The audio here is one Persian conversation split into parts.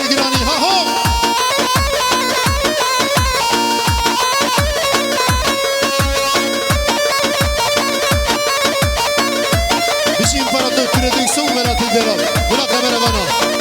بسی گرانی ها ها بسی امپراتور پردکسون ولات الدرال بلا قمر بانا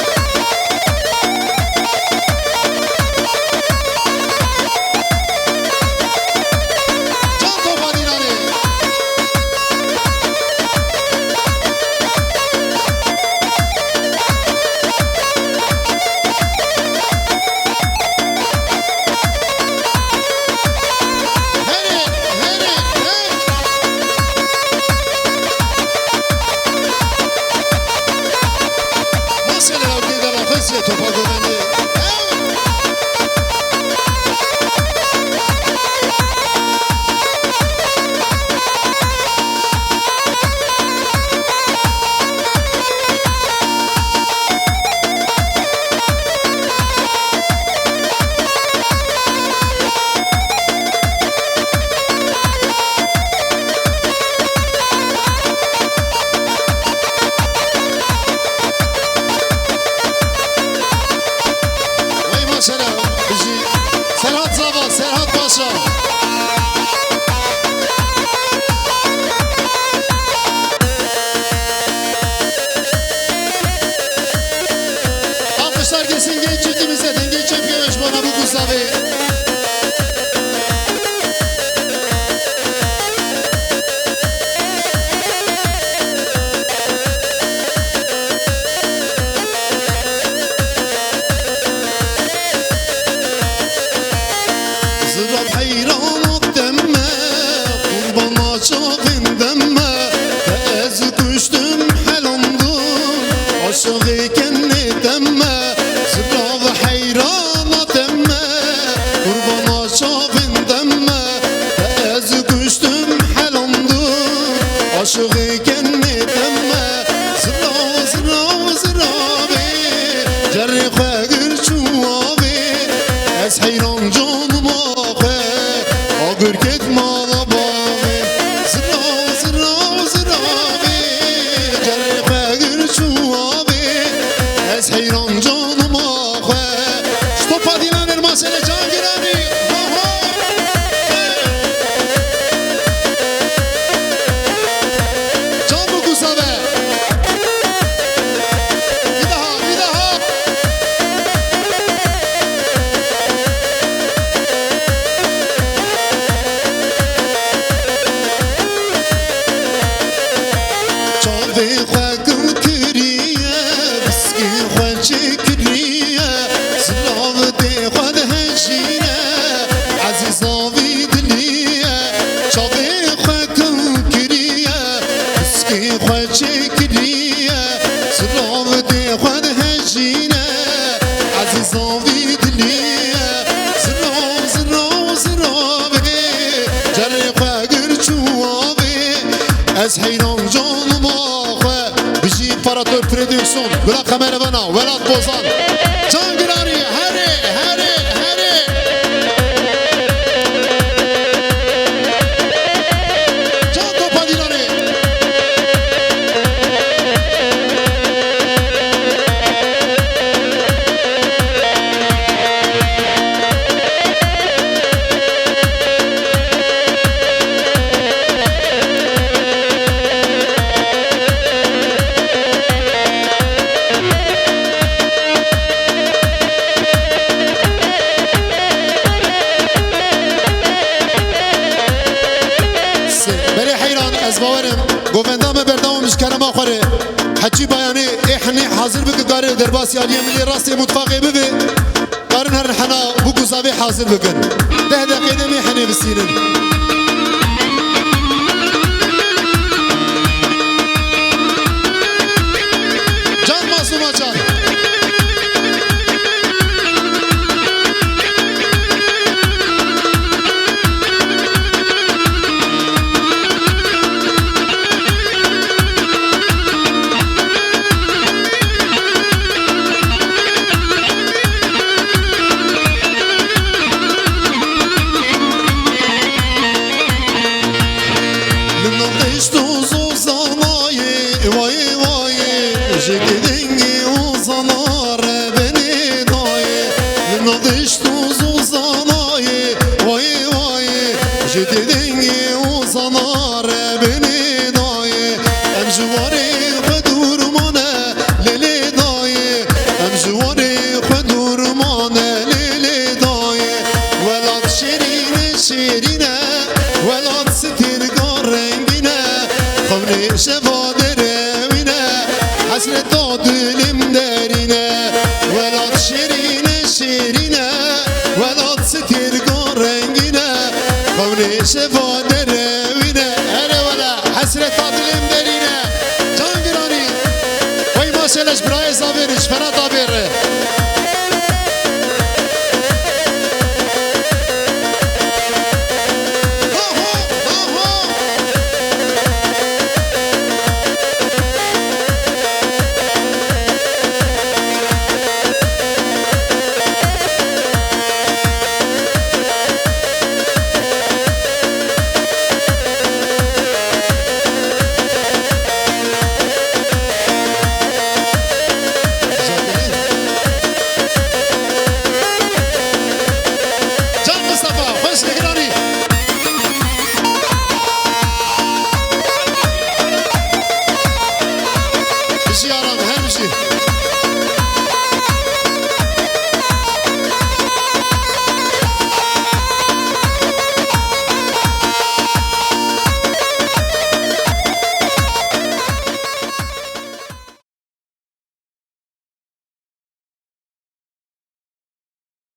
از حیران جانم آخه بجی امپراتور پردکسون بلا قمر بنا ولاد بوزان جان گرانی هره هره هره جان توپا دیرانی گووندام بردامش کرم آخره حجی بیانی احنی حاضر بکن داره درباسی علیه ملی راستی متفاقی ببی دارن هر حنا بگو زاوی حاضر بکن 10 دقیقه می حنی بسیرن جان معصومه جان Dengi uzanar beni قوني شفا دروينه حسرت دلم درينه ولاد شيرينه شيرينه ولاد ستير قون رنگينه قوني شفا دروينه هلا ولا حسرت دلم درينه جان گراني وي ما شلش براي صابر شفرا طابر